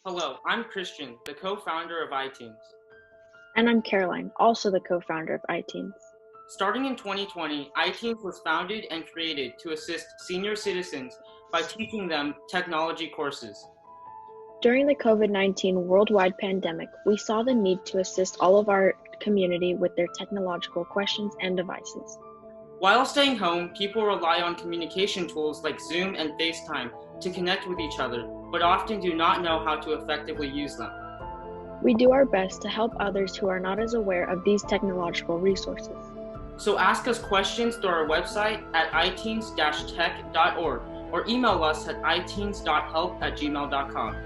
Hello, I'm Christian, the co-founder of ITeens. And I'm Caroline, also the co-founder of ITeens. Starting in 2020, ITeens was founded and created to assist senior citizens by teaching them technology courses. During the COVID-19 worldwide pandemic, we saw the need to assist all of our community with their technological questions and devices. While staying home, people rely on communication tools like Zoom and FaceTime to connect with each other, but often do not know how to effectively use them. We do our best to help others who are not as aware of these technological resources. So ask us questions through our website at iteens-tech.org or email us at iteens.help@gmail.com.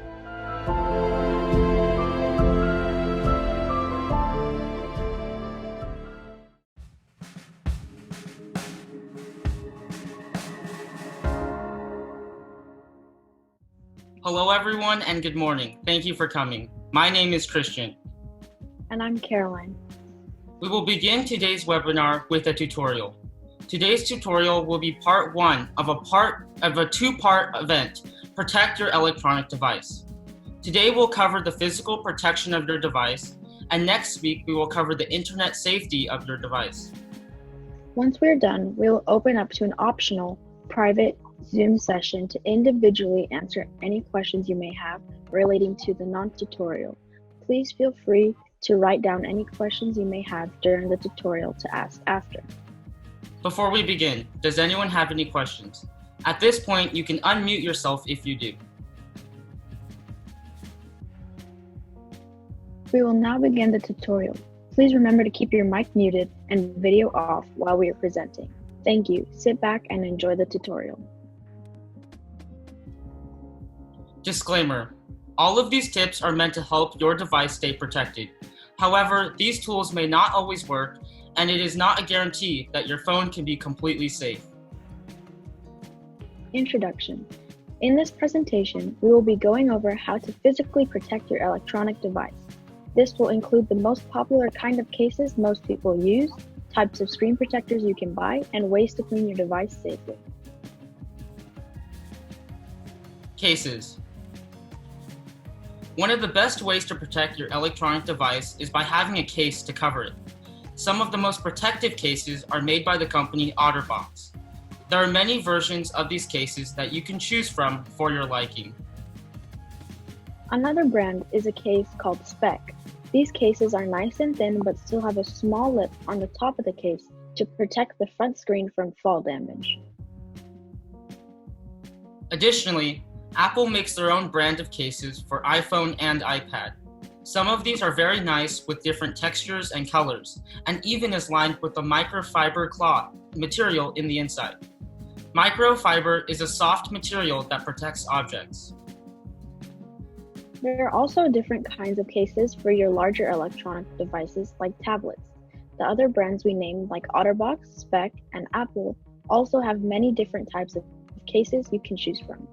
Hello everyone and good morning. Thank you for coming. My name is Christian. And I'm Caroline. We will begin today's webinar with a tutorial. Today's tutorial will be part one of a two-part event, Protect Your Electronic Device. Today we'll cover the physical protection of your device, and next week we will cover the internet safety of your device. Once we're done, we will open up to an optional, private Zoom session to individually answer any questions you may have relating to the non-tutorial. Please feel free to write down any questions you may have during the tutorial to ask after. Before we begin, does anyone have any questions? At this point, you can unmute yourself if you do. We will now begin the tutorial. Please remember to keep your mic muted and video off while we are presenting. Thank you. Sit back and enjoy the tutorial. Disclaimer: all of these tips are meant to help your device stay protected. However, these tools may not always work, and it is not a guarantee that your phone can be completely safe. Introduction. In this presentation, we will be going over how to physically protect your electronic device. This will include the most popular kind of cases most people use, types of screen protectors you can buy, and ways to clean your device safely. Cases. One of the best ways to protect your electronic device is by having a case to cover it. Some of the most protective cases are made by the company OtterBox. There are many versions of these cases that you can choose from for your liking. Another brand is a case called Spec. These cases are nice and thin but still have a small lip on the top of the case to protect the front screen from fall damage. Additionally, Apple makes their own brand of cases for iPhone and iPad. Some of these are very nice with different textures and colors, and even is lined with a microfiber cloth material in the inside. Microfiber is a soft material that protects objects. There are also different kinds of cases for your larger electronic devices like tablets. The other brands we named like OtterBox, Spec, and Apple also have many different types of cases you can choose from.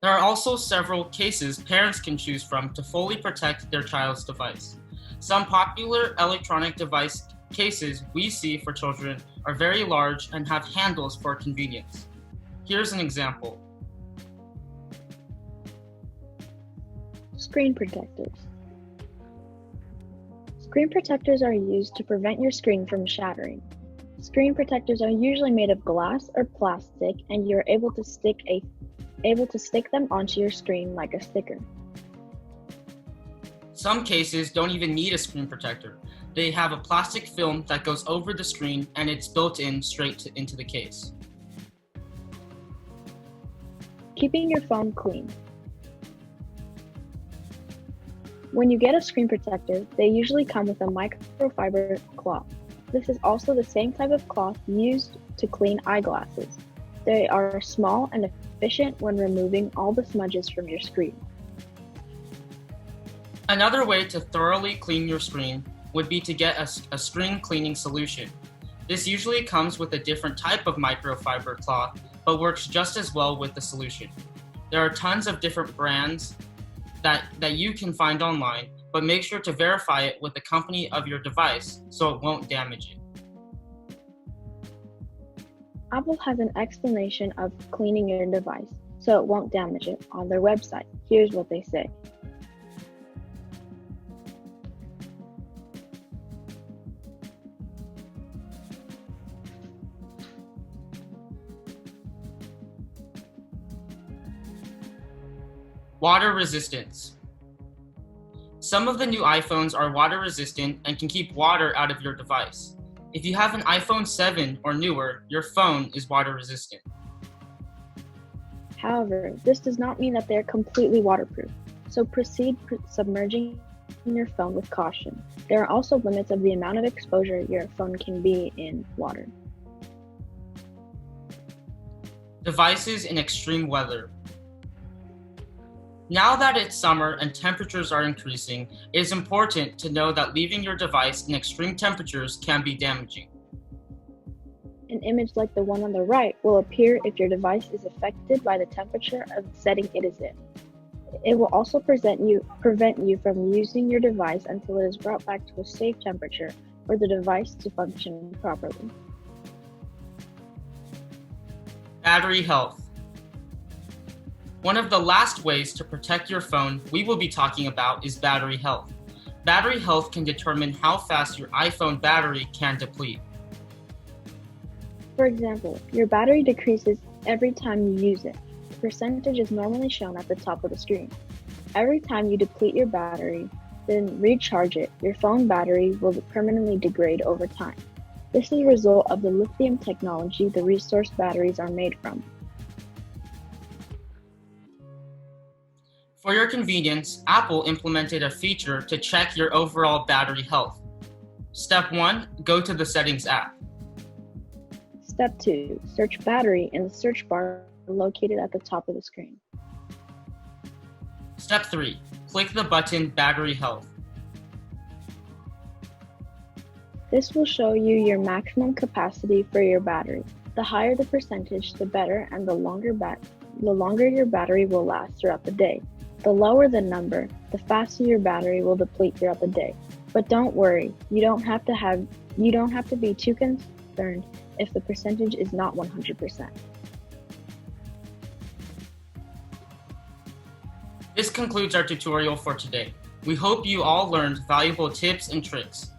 There are also several cases parents can choose from to fully protect their child's device. Some popular electronic device cases we see for children are very large and have handles for convenience. Here's an example. Screen protectors. Screen protectors are used to prevent your screen from shattering. Screen protectors are usually made of glass or plastic, and you're able to stick them onto your screen like a sticker. Some cases don't even need a screen protector. They have a plastic film that goes over the screen and it's built in straight into the case. Keeping your phone clean. When you get a screen protector, they usually come with a microfiber cloth. This is also the same type of cloth used to clean eyeglasses. They are small and efficient when removing all the smudges from your screen. Another way to thoroughly clean your screen would be to get a screen cleaning solution. This usually comes with a different type of microfiber cloth, but works just as well with the solution. There are tons of different brands that you can find online, but make sure to verify it with the company of your device so it won't damage it. Apple has an explanation of cleaning your device, so so it won't damage it. On their website, here's what they say. Water resistance. Some of the new iPhones are water resistant and can keep water out of your device. If you have an iPhone 7 or newer, your phone is water resistant. However, this does not mean that they are completely waterproof, so proceed submerging your phone with caution. There are also limits of the amount of exposure your phone can be in water. Devices in extreme weather. Now that it's summer and temperatures are increasing, it is important to know that leaving your device in extreme temperatures can be damaging. An image like the one on the right will appear if your device is affected by the temperature of the setting it is in. It will also prevent you from using your device until it is brought back to a safe temperature for the device to function properly. Battery health. One of the last ways to protect your phone we will be talking about is battery health. Battery health can determine how fast your iPhone battery can deplete. For example, your battery decreases every time you use it. The percentage is normally shown at the top of the screen. Every time you deplete your battery, then recharge it, your phone battery will permanently degrade over time. This is a result of the lithium technology the resource batteries are made from. For your convenience, Apple implemented a feature to check your overall battery health. Step 1, go to the Settings app. Step 2, search battery in the search bar located at the top of the screen. Step 3, click the button Battery Health. This will show you your maximum capacity for your battery. The higher the percentage, the better, and the longer your battery will last throughout the day. The lower the number, the faster your battery will deplete throughout the day. But don't worry, you don't have to be too concerned if the percentage is not 100%. This concludes our tutorial for today. We hope you all learned valuable tips and tricks.